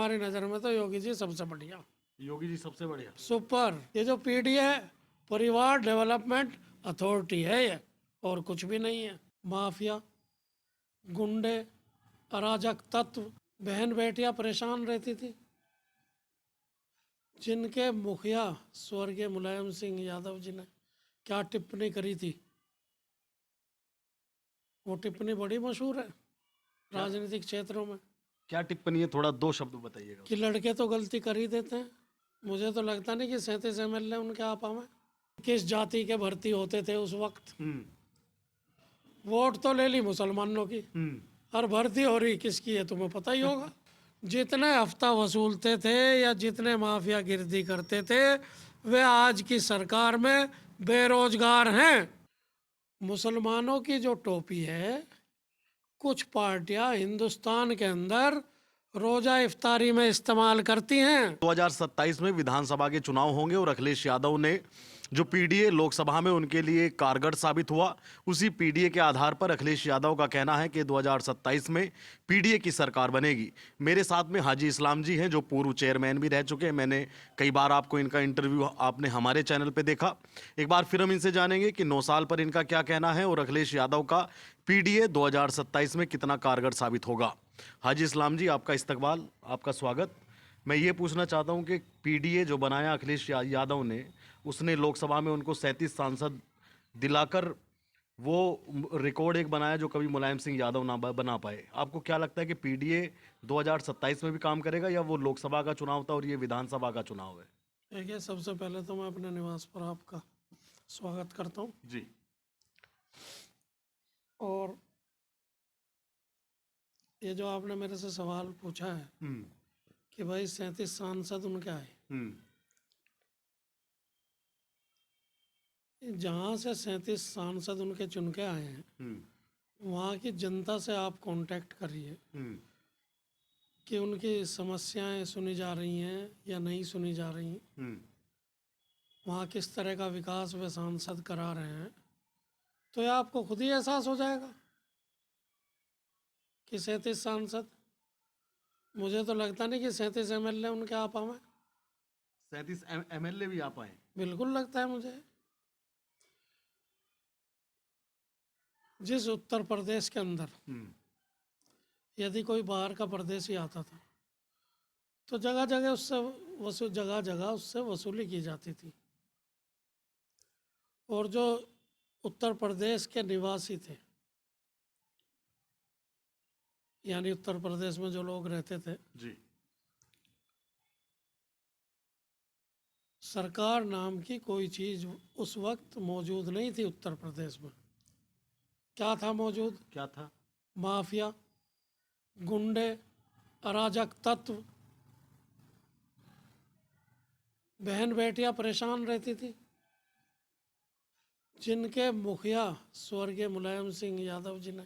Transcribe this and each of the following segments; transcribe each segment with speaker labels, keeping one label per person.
Speaker 1: हमारी नज़र में तो योगी जी सबसे बढ़िया,
Speaker 2: योगी जी सबसे बढ़िया।
Speaker 1: सुपर। ये जो पीडीए है, परिवार डेवलपमेंट अथॉरिटी है ये, और कुछ भी नहीं है। माफिया, गुंडे, अराजक तत्व, बहन बेटियां परेशान रहती थी, जिनके मुखिया स्वर्गीय मुलायम सिंह यादव जी ने क्या टिप्पणी करी थी, वो टिप्पणी बड़ी मशहूर है राजनीतिक क्षेत्रों में,
Speaker 2: क्या टिप्पणी है, थोड़ा 2 शब्द बताइएगा।
Speaker 1: कि लड़के तो गलती कर ही देते हैं। मुझे तो लगता नहीं कि 37 एमएलए उनके आपा में किस जाति के भर्ती होते थे उस वक्त। वोट तो ले ली मुसलमानों की, और भर्ती हो रही किसकी है तुम्हें पता ही होगा। जितने हफ्ता वसूलते थे या जितने माफिया गिरदी करते थे, वे आज की सरकार में बेरोजगार हैं। मुसलमानों की जो टोपी है, कुछ पार्टियां हिंदुस्तान के अंदर रोजा इफ्तारी में इस्तेमाल करती हैं।
Speaker 2: 2027 में विधानसभा के चुनाव होंगे और अखिलेश यादव ने जो पीडीए लोकसभा में उनके लिए कारगर साबित हुआ, उसी पीडीए के आधार पर अखिलेश यादव का कहना है कि 2027 में पीडीए की सरकार बनेगी। मेरे साथ में हाजी इस्लाम जी हैं, जो पूर्व चेयरमैन भी रह चुके हैं। मैंने कई बार आपको इनका इंटरव्यू आपने हमारे चैनल पे देखा। एक बार फिर हम इनसे जानेंगे कि 9 साल पर इनका क्या कहना है और अखिलेश यादव का पीडीए 2027 में कितना कारगर साबित होगा। हाजी इस्लाम जी, आपका इस्तकबाल, आपका स्वागत। मैं ये पूछना चाहता हूँ कि पीडीए जो बनाया अखिलेश यादव ने, उसने लोकसभा में उनको 37 सांसद दिलाकर वो रिकॉर्ड एक बनाया जो कभी मुलायम सिंह यादव ना बना पाए। आपको क्या लगता है कि पीडीए 2027 में भी काम करेगा, या वो लोकसभा का चुनाव था और ये विधानसभा का चुनाव है?
Speaker 1: देखिए, सबसे पहले तो मैं अपने निवास पर आपका स्वागत करता हूँ,
Speaker 2: जी।
Speaker 1: और ये जो आपने मेरे से सवाल पूछा है कि भाई 37 सांसद उनके आए, जहाँ से 37 सांसद उनके चुन के आए हैं, वहाँ की जनता से आप कांटेक्ट करिए कि उनकी समस्याएं सुनी जा रही हैं या नहीं सुनी जा रही, वहाँ किस तरह का विकास वे सांसद करा रहे हैं, तो ये आपको खुद ही एहसास हो जाएगा कि 37 सांसद, मुझे तो लगता नहीं कि 37 एमएलए उनके आपा में।
Speaker 2: 37 एमएलए भी आ पाए?
Speaker 1: बिल्कुल लगता है मुझे। जिस उत्तर प्रदेश के अंदर यदि कोई बाहर का परदेशी आता था, तो जगह जगह उससे वसूली की जाती थी, और जो उत्तर प्रदेश के निवासी थे, यानी उत्तर प्रदेश में जो लोग रहते थे
Speaker 2: जी,
Speaker 1: सरकार नाम की कोई चीज़ उस वक्त मौजूद नहीं थी उत्तर प्रदेश में। क्या था मौजूद?
Speaker 2: क्या था?
Speaker 1: माफिया, गुंडे, अराजक तत्व, बहन बेटियां परेशान रहती थी, जिनके मुखिया स्वर्गीय मुलायम सिंह यादव जी ने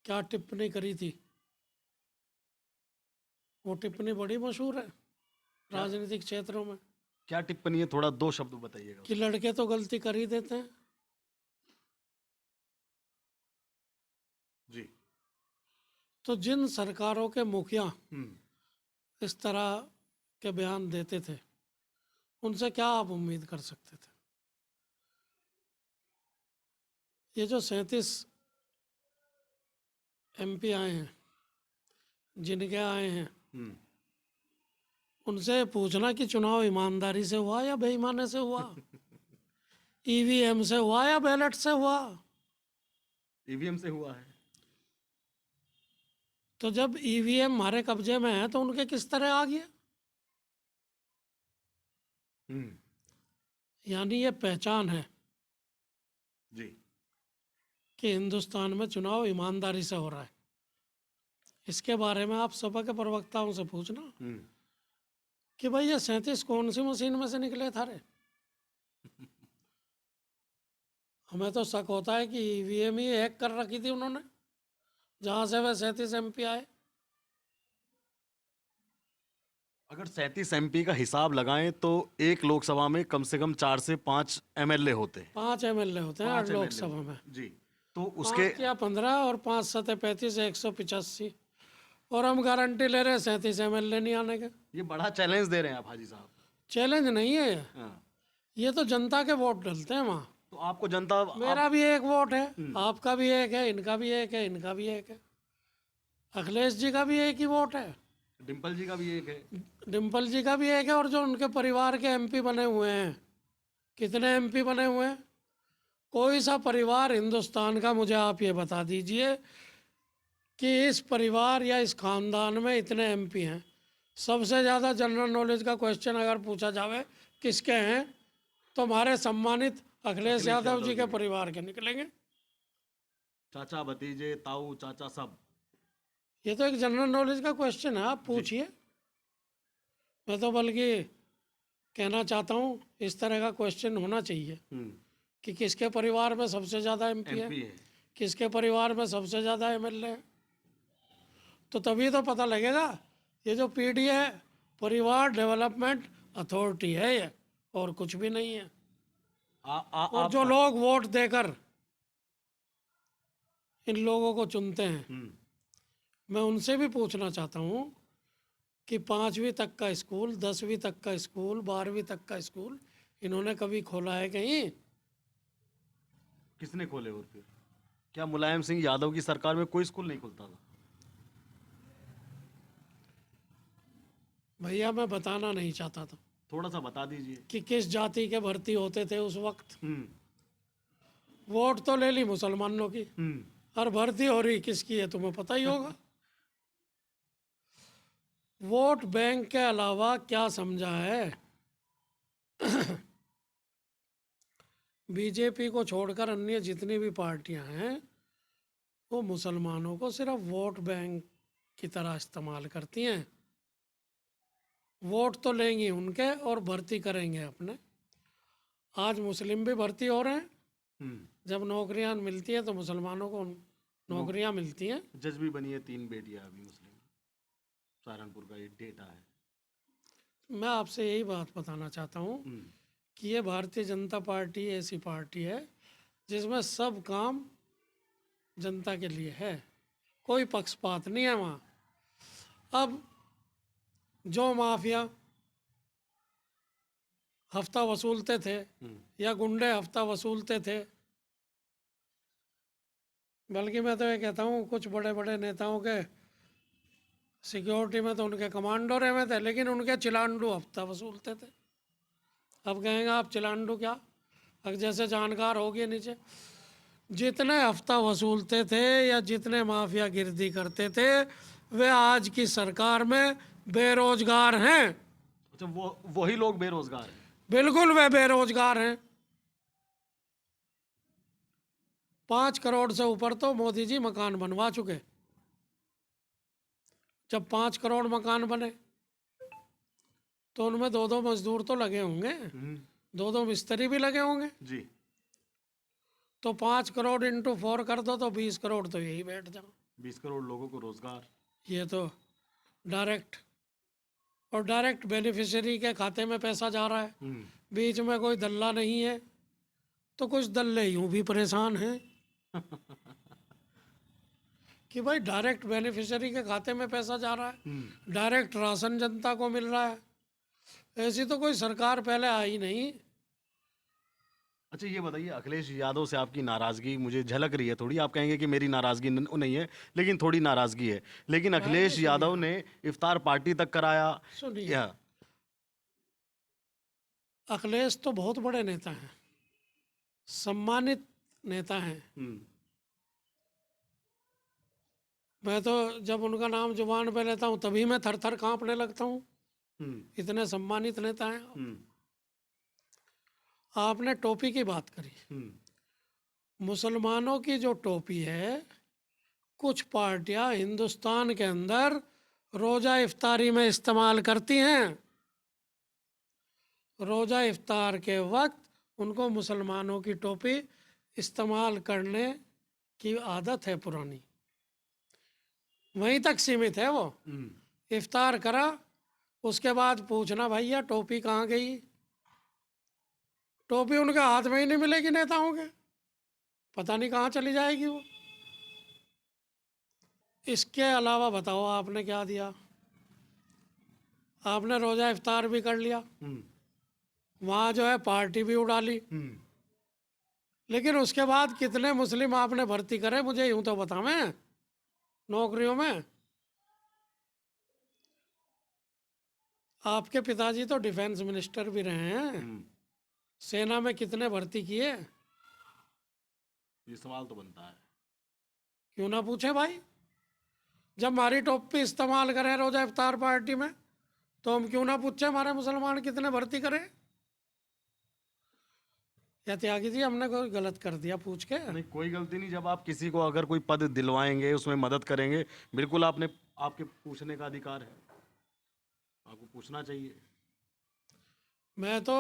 Speaker 1: क्या टिप्पणी करी थी, वो टिप्पणी बड़ी मशहूर है राजनीतिक क्षेत्रों में,
Speaker 2: क्या टिप्पणी है, थोड़ा 2 शब्द बताइएगा।
Speaker 1: कि लड़के तो गलती कर ही देते हैं।
Speaker 2: जी।
Speaker 1: तो जिन सरकारों के मुखिया इस तरह के बयान देते थे, उनसे क्या आप उम्मीद कर सकते थे? ये जो 37 एमपी आए हैं, जिनके आए हैं, उनसे पूछना कि चुनाव ईमानदारी से हुआ या बेईमानी से हुआ, ईवीएम से हुआ या बैलेट से हुआ।
Speaker 2: ईवीएम से हुआ है।
Speaker 1: तो जब ईवीएम हमारे कब्जे में है तो उनके किस तरह आ गया? यानी ये पहचान है
Speaker 2: जी।
Speaker 1: कि हिंदुस्तान में चुनाव ईमानदारी से हो रहा है। इसके बारे में आप सपा के प्रवक्ताओं से पूछना कि भाई ये 37 कौन सी मशीन में से निकले था रे? हमें तो शक होता है कि ईवीएम ही हैक कर रखी थी उन्होंने, जहाँ से वह 37 एमपी आए।
Speaker 2: अगर 37 एमपी का हिसाब लगाएं तो एक लोकसभा में कम से कम 4 से 5 एमएलए होते हैं।
Speaker 1: 5 एमएलए होते हैं
Speaker 2: 5 MLA
Speaker 1: लोकसभा में।
Speaker 2: जी। तो उसके
Speaker 1: 5 या 15 और 5 सतह 35 185। और हम गारंटी ले रहे हैं 37 MLA नहीं आने के।
Speaker 2: ये बड़ा चैलेंज दे रहे हैं आप हाजी साहब।
Speaker 1: चैलेंज नहीं है ये।
Speaker 2: हाँ।
Speaker 1: ये तो जनता के वोट डलते हैं वहाँ।
Speaker 2: तो आपको जनता
Speaker 1: मेरा भी एक वोट है, आपका भी एक है, इनका भी एक है, इनका भी एक है, अखिलेश जी का भी एक ही वोट है,
Speaker 2: डिम्पल जी का भी एक है।
Speaker 1: डिम्पल जी का भी एक है, और जो उनके परिवार के MP बने हुए हैं, कितने MP बने हुए हैं? कोई सा परिवार हिंदुस्तान का मुझे आप ये बता दीजिए कि इस परिवार या इस खानदान में इतने MP हैं। सबसे ज़्यादा जनरल नॉलेज का क्वेश्चन अगर पूछा जावे किसके हैं, तो हमारे सम्मानित अखिलेश यादव जी के परिवार के निकलेंगे।
Speaker 2: चाचा भतीजे ताऊ चाचा सब।
Speaker 1: ये तो एक जनरल नॉलेज का क्वेश्चन है, आप पूछिए। मैं तो बल्कि कहना चाहता हूँ इस तरह का क्वेश्चन होना चाहिए कि किसके परिवार में सबसे ज़्यादा MP है,
Speaker 2: MP है।
Speaker 1: किसके परिवार में सबसे ज़्यादा MLA है, तो तभी तो पता लगेगा। ये जो PDA है, परिवार डेवलपमेंट अथॉरिटी है ये, और कुछ भी नहीं है। और जो लोग वोट देकर इन लोगों को चुनते हैं, मैं उनसे भी पूछना चाहता हूँ कि 5वीं तक का स्कूल, 10वीं तक का स्कूल, 12वीं तक का स्कूल इन्होंने कभी खोला है कहीं?
Speaker 2: किसने खोले? और फिर क्या मुलायम सिंह यादव की सरकार में कोई स्कूल नहीं खुलता था?
Speaker 1: भैया मैं बताना नहीं चाहता था
Speaker 2: थोड़ा सा बता दीजिए।
Speaker 1: कि किस जाति के भर्ती होते थे उस वक्त। वोट तो ले ली मुसलमानों की, और भर्ती हो रही किसकी है तुम्हें पता ही होगा। वोट बैंक के अलावा क्या समझा है? बीजेपी को छोड़कर अन्य जितनी भी पार्टियां हैं वो मुसलमानों को सिर्फ वोट बैंक की तरह इस्तेमाल करती हैं। वोट तो लेंगी उनके और भर्ती करेंगे अपने। आज मुस्लिम भी भर्ती हो रहे हैं। जब नौकरियां मिलती हैं तो मुसलमानों को नौकरियां मिलती हैं।
Speaker 2: जज भी बनी है 3 बेटियां अभी मुस्लिम, सहारनपुर का ये डेटा है।
Speaker 1: मैं आपसे यही बात बताना चाहता हूँ कि ये भारतीय जनता पार्टी ऐसी पार्टी है जिसमें सब काम जनता के लिए है, कोई पक्षपात नहीं है वहाँ। अब जो माफिया हफ्ता वसूलते थे या गुंडे हफ्ता वसूलते थे, बल्कि मैं तो ये कहता हूँ कुछ बड़े बड़े नेताओं के सिक्योरिटी में तो उनके कमांडो रहे हुए थे, लेकिन उनके चिलांडू हफ्ता वसूलते थे। अब कहेंगे आप चिलांडू क्या? अब जैसे जानकार हो गए नीचे, जितने हफ्ता वसूलते थे या जितने माफिया गिरदी करते थे वे आज की सरकार में बेरोजगार हैं।
Speaker 2: अच्छा, वही लोग बेरोजगार हैं?
Speaker 1: बिल्कुल वे बेरोजगार हैं। 5 करोड़ से ऊपर तो मोदी जी मकान बनवा चुके। जब 5 करोड़ मकान बने तो उनमें 2-2 मजदूर तो लगे होंगे, 2-2 मिस्त्री भी लगे होंगे
Speaker 2: जी।
Speaker 1: तो 5 करोड़ इंटू 4 कर दो तो 20 करोड़ तो यही बैठ जाओ।
Speaker 2: 20 करोड़ लोगों को रोजगार।
Speaker 1: ये तो डायरेक्ट, और डायरेक्ट बेनिफिशियरी के खाते में पैसा जा रहा है। बीच में कोई दल्ला नहीं है, तो कुछ दल्ले यूं भी परेशान हैं कि भाई डायरेक्ट बेनिफिशियरी के खाते में पैसा जा रहा है, डायरेक्ट राशन जनता को मिल रहा है। ऐसी तो कोई सरकार पहले आई नहीं।
Speaker 2: अच्छा, ये बताइए, अखिलेश यादव से आपकी नाराजगी मुझे झलक रही है थोड़ी। आप कहेंगे कि मेरी नाराजगी नहीं है, लेकिन थोड़ी नाराजगी है। लेकिन अखिलेश यादव ने इफ्तार पार्टी तक कराया।
Speaker 1: सुनिए, अखिलेश तो बहुत बड़े नेता हैं, सम्मानित नेता हैं। मैं तो जब उनका नाम जुबान पे लेता हूँ तभी मैं थर थर कांपने लगता हूँ, इतने सम्मानित नेता हैं। आपने टोपी की बात करी, मुसलमानों की जो टोपी है कुछ पार्टियां हिंदुस्तान के अंदर रोजा इफ्तारी में इस्तेमाल करती हैं। रोजा इफ्तार के वक्त उनको मुसलमानों की टोपी इस्तेमाल करने की आदत है पुरानी, वहीं तक सीमित है वो। इफ्तार करा उसके बाद पूछना भैया टोपी कहाँ गई? टोपी उनके हाथ में ही नहीं मिलेगी नेताओं के, पता नहीं कहाँ चली जाएगी वो। इसके अलावा बताओ आपने क्या दिया? आपने रोज़ा इफ्तार भी कर लिया, वहाँ जो है पार्टी भी उड़ा ली, लेकिन उसके बाद कितने मुस्लिम आपने भर्ती करे मुझे यूं तो बतावें नौकरियों में? आपके पिताजी तो डिफेंस मिनिस्टर भी रहे हैं, सेना में कितने भर्ती किए?
Speaker 2: ये सवाल तो बनता है।
Speaker 1: क्यों ना पूछे भाई? जब हमारी टोपी इस्तेमाल करें रोजा इफ्तार पार्टी में, तो हम क्यों ना पूछे हमारे मुसलमान कितने भर्ती करें? या त्यागी जी हमने कोई गलत कर दिया पूछ के?
Speaker 2: नहीं, कोई गलती नहीं। जब आप किसी को अगर कोई पद दिलवाएंगे, उसमें मदद करेंगे, बिल्कुल आपने आपके पूछने का अधिकार है, आपको पूछना चाहिए।
Speaker 1: मैं तो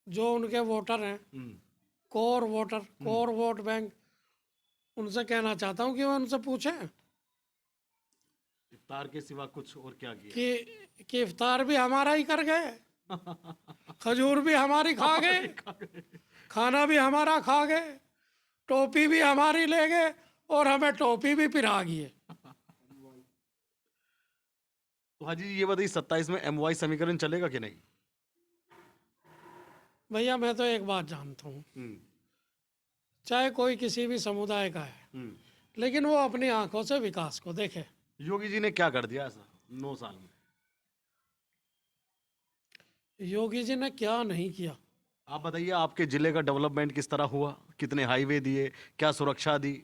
Speaker 1: जो उनके वोटर हैं, core voter, core vote bank, उनसे कहना चाहता हूँ कि वो उनसे पूछें
Speaker 2: इफ्तार के सिवा कुछ और क्या किया?
Speaker 1: कि इफ्तार भी हमारा ही कर गए, खजूर भी हमारी खा गए, खाना भी हमारा खा गए, टोपी भी हमारी ले गए, और हमें टोपी भी पिरा गई।
Speaker 2: तो हाजी ये बताइए, 27 में MY समीकरण चलेगा कि नहीं?
Speaker 1: भैया मैं तो एक बात जानता हूँ, चाहे कोई किसी भी समुदाय का है, लेकिन वो अपनी आंखों से विकास को देखे।
Speaker 2: योगी जी ने क्या कर दिया ऐसा 9 साल में?
Speaker 1: योगी जी ने क्या नहीं किया?
Speaker 2: आप बताइए, आपके जिले का डेवलपमेंट किस तरह हुआ? कितने हाईवे दिए? क्या सुरक्षा दी?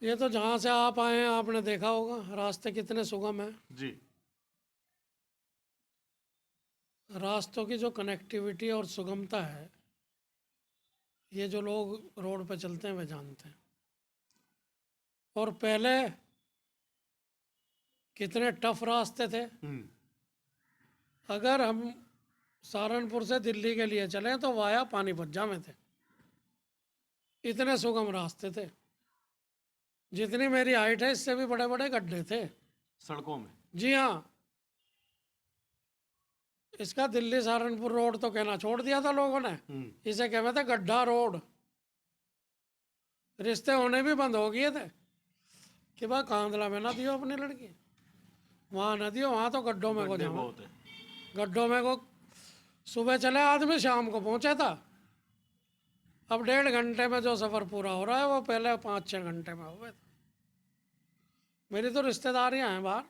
Speaker 1: ये तो जहाँ से आप आए हैं आपने देखा होगा, रास्ते कितने सुगम हैं।
Speaker 2: जी।
Speaker 1: रास्तों की जो कनेक्टिविटी और सुगमता है, ये जो लोग रोड पे चलते हैं वे जानते हैं। और पहले कितने टफ रास्ते थे। अगर हम सहारनपुर से दिल्ली के लिए चले तो वाया पानीपत जामे थे, इतने सुगम रास्ते थे। जितनी मेरी हाइट है इससे भी बड़े बड़े गड्ढे थे
Speaker 2: सड़कों में।
Speaker 1: जी हाँ। इसका दिल्ली सहारनपुर रोड तो कहना छोड़ दिया था लोगों ने, इसे कहते थे गड्ढा रोड। रिश्ते होने भी बंद हो गए थे कि भाई कांदला में ना दियो अपनी लड़की, वहाँ ना दियो, वहाँ तो गड्ढों में को जाओ। गड्ढों में को सुबह चले आदमी शाम को पहुंचे था। अब 1.5 घंटे में जो सफ़र पूरा हो रहा है वो पहले 5-6 घंटे में हुए थे। मेरी तो रिश्तेदारियां हैं बाहर।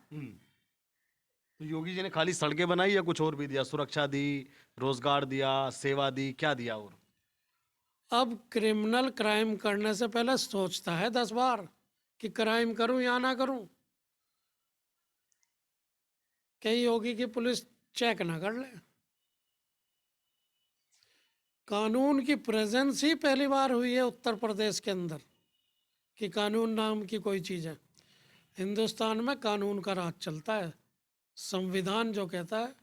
Speaker 2: तो योगी जी ने खाली सड़कें बनाई या कुछ और भी दिया? सुरक्षा दी, रोजगार दिया, सेवा दी, क्या दिया? और
Speaker 1: अब क्रिमिनल क्राइम करने से पहले सोचता है 10 बार कि क्राइम करूं या ना करूं, कहीं योगी की पुलिस चेक ना कर ले। कानून की प्रेजेंस ही पहली बार हुई है उत्तर प्रदेश के अंदर कि कानून नाम की कोई चीज़ है। हिंदुस्तान में कानून का राज चलता है, संविधान जो कहता है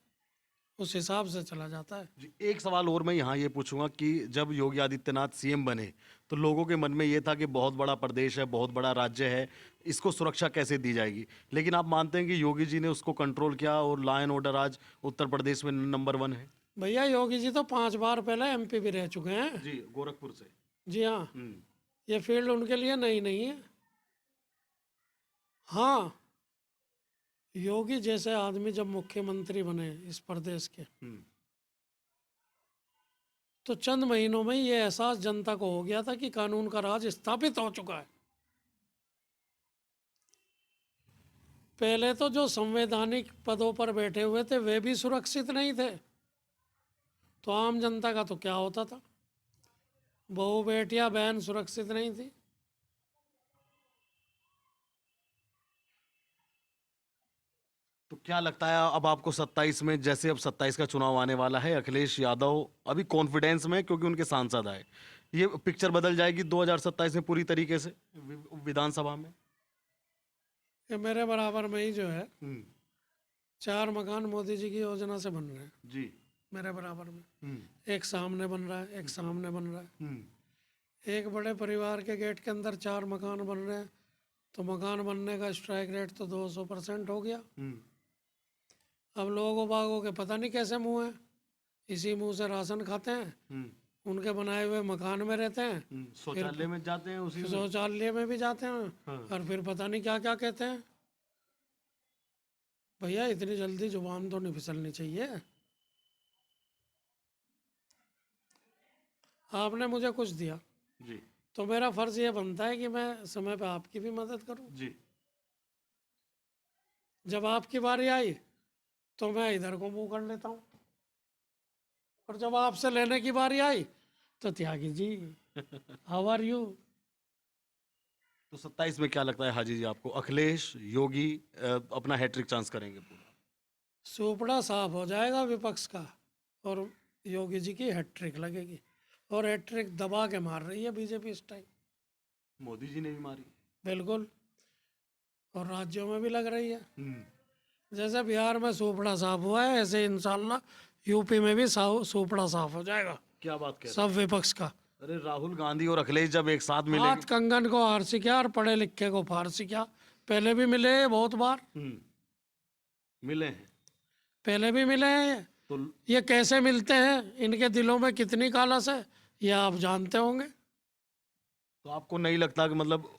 Speaker 1: उस हिसाब से चला जाता है।
Speaker 2: जी, एक सवाल और मैं यहाँ ये पूछूंगा कि जब योगी आदित्यनाथ CM बने तो लोगों के मन में ये था कि बहुत बड़ा प्रदेश है, बहुत बड़ा राज्य है, इसको सुरक्षा कैसे दी जाएगी? लेकिन आप मानते हैं कि योगी जी ने उसको कंट्रोल किया और लॉ एंड ऑर्डर आज उत्तर प्रदेश में नंबर 1 है?
Speaker 1: भैया योगी जी तो 5 बार पहले MP भी रह चुके हैं।
Speaker 2: जी, गोरखपुर से।
Speaker 1: जी हाँ, ये फील्ड उनके लिए नई नहीं है। हाँ, योगी जैसे आदमी जब मुख्यमंत्री बने इस प्रदेश के, तो चंद महीनों में ये एहसास जनता को हो गया था कि कानून का राज स्थापित हो चुका है। पहले तो जो संवैधानिक पदों पर बैठे हुए थे वे भी सुरक्षित नहीं थे, तो आम जनता का तो क्या होता था? बहू बेटियां बहन सुरक्षित नहीं थी।
Speaker 2: तो क्या लगता है अब आपको 27 में, जैसे अब 27 का चुनाव आने वाला है, अखिलेश यादव अभी कॉन्फिडेंस में क्योंकि उनके सांसद आए, ये पिक्चर बदल जाएगी 2027 में पूरी तरीके से विधानसभा में?
Speaker 1: ये मेरे बराबर में ही जो है 4 मकान मोदी जी की योजना से बन रहे हैं
Speaker 2: जी,
Speaker 1: मेरे बराबर में। एक सामने बन रहा है, एक सामने बन रहा है। एक बड़े परिवार के गेट के अंदर 4 मकान बन रहे हैं, तो मकान बनने का स्ट्राइक रेट तो 200% हो गया। अब लोगों बागों के पता नहीं कैसे मुंह है, इसी मुंह से राशन खाते हैं उनके बनाए हुए मकान में रहते हैं,
Speaker 2: शौचालय में जाते हैं उसी में।
Speaker 1: शौचालय में भी जाते हैं,
Speaker 2: हाँ।
Speaker 1: और फिर पता नहीं क्या क्या कहते हैं। भैया इतनी जल्दी जुबान तो नहीं फिसलनी चाहिए। आपने मुझे कुछ दिया
Speaker 2: जी
Speaker 1: तो मेरा फर्ज ये बनता है कि मैं समय पे आपकी भी मदद करूं।
Speaker 2: जी
Speaker 1: जब आपकी बारी आई तो मैं इधर को मुंह कर लेता हूँ, और जब आपसे लेने की बारी आई तो Tyagi ji, how are you.
Speaker 2: तो 27 में क्या लगता है हाजी जी आपको, अखिलेश योगी अपना हैट्रिक चांस करेंगे पूरा?
Speaker 1: सुपड़ा साफ हो जाएगा विपक्ष का, और योगी जी की हैट्रिक लगेगी, और हैट्रिक दबा के मार रही है बीजेपी इस टाइम।
Speaker 2: मोदी जी ने भी मारी।
Speaker 1: बिल्कुल, और राज्यों में भी लग रही है। जैसे बिहार में सुपड़ा साफ हुआ है, ऐसे इंशाल्लाह यूपी में भी सुपड़ा साफ हो जाएगा,
Speaker 2: क्या बात कह रहे
Speaker 1: सब विपक्ष का।
Speaker 2: हैं? अरे राहुल गांधी और अखिलेश जब एक साथ मिलेंगे।
Speaker 1: हाथ कंगन को हार सिक्या और पढ़े लिखे को फारसी क्या। पहले भी मिले हैं बहुत बार,
Speaker 2: मिले हैं
Speaker 1: पहले भी मिले हैं
Speaker 2: तो
Speaker 1: ये कैसे मिलते हैं, इनके दिलों में कितनी कालस है, ये आप जानते होंगे।
Speaker 2: आपको नहीं लगता कि मतलब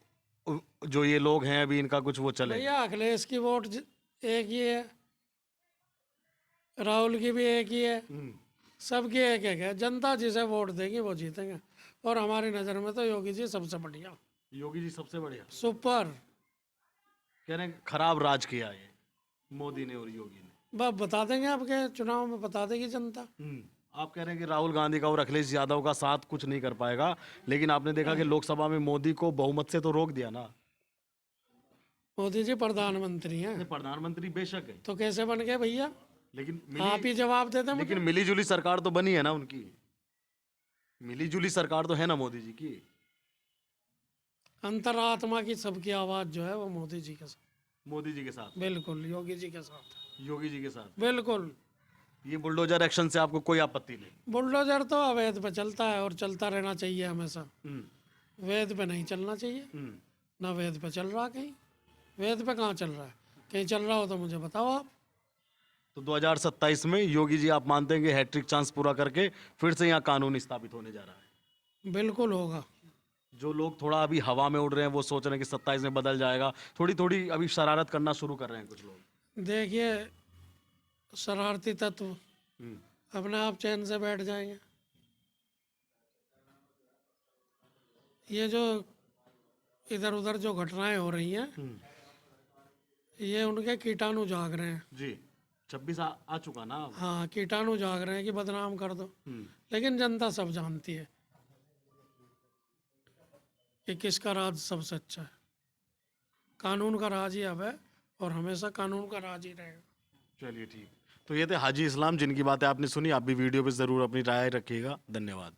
Speaker 2: जो ये लोग हैं अभी इनका कुछ वो चले?
Speaker 1: भैया अखिलेश की वोट एक ही है, राहुल की भी एक ही है, सबकी एक एक है। जनता जिसे वोट देगी वो जीतेंगे, और हमारी नज़र में तो योगी जी सबसे बढ़िया,
Speaker 2: योगी जी सबसे बढ़िया।
Speaker 1: सुपर।
Speaker 2: कह रहे हैं खराब राज किया है मोदी ने और योगी ने।
Speaker 1: बस बता देंगे, आपके चुनाव में बता देगी जनता।
Speaker 2: आप कह रहे हैं कि राहुल गांधी का और अखिलेश यादव का साथ कुछ नहीं कर पाएगा, लेकिन आपने देखा कि लोकसभा में मोदी को बहुमत से तो रोक दिया ना।
Speaker 1: मोदी जी प्रधानमंत्री हैं,
Speaker 2: प्रधानमंत्री बेशक है,
Speaker 1: तो कैसे बन गए भैया,
Speaker 2: लेकिन
Speaker 1: आप ही जवाब देते मुझे।
Speaker 2: लेकिन मिली जुली सरकार तो बनी है ना उनकी। मिली जुली सरकार तो है ना मोदी जी की।
Speaker 1: अंतरात्मा की सबकी आवाज जो है वो मोदी जी के साथ,
Speaker 2: मोदी जी के साथ,
Speaker 1: बिल्कुल योगी जी के साथ,
Speaker 2: योगी जी के साथ।
Speaker 1: बिल्कुल।
Speaker 2: ये बुलडोजर एक्शन से आपको कोई आपत्ति नहीं?
Speaker 1: बुलडोजर तो अवैध पे चलता है, और चलता रहना चाहिए हमेशा, वैध पे नहीं चलना चाहिए। ना वैध पे चल रहा, कहीं वैध पे कहाँ चल रहा है, कहीं चल रहा हो तो मुझे बताओ आप।
Speaker 2: तो 2027 में योगी जी आप मानते हैं कि हैट्रिक चांस पूरा करके फिर से यहाँ कानून स्थापित होने जा रहा है?
Speaker 1: बिल्कुल होगा।
Speaker 2: जो लोग थोड़ा अभी हवा में उड़ रहे हैं वो सोच रहे हैं कि 27 में बदल जाएगा, थोड़ी थोड़ी अभी शरारत करना शुरू कर रहे हैं कुछ लोग।
Speaker 1: देखिए शरारती तत्व अपने आप चैन से बैठ जाएंगे। ये जो इधर उधर जो घटनाएं हो रही हैं, ये उनके कीटाणु जाग रहे हैं।
Speaker 2: जी 26 आ चुका ना अब।
Speaker 1: हाँ, कीटाणु जाग रहे हैं कि बदनाम कर दो, लेकिन जनता सब जानती है कि किसका राज सबसे अच्छा है। कानून का राज ही अब है, और हमेशा कानून का राज ही रहेगा।
Speaker 2: चलिए ठीक। तो ये थे हाजी इस्लाम, जिनकी बातें आपने सुनी। आप भी वीडियो पे ज़रूर अपनी राय रखिएगा। धन्यवाद।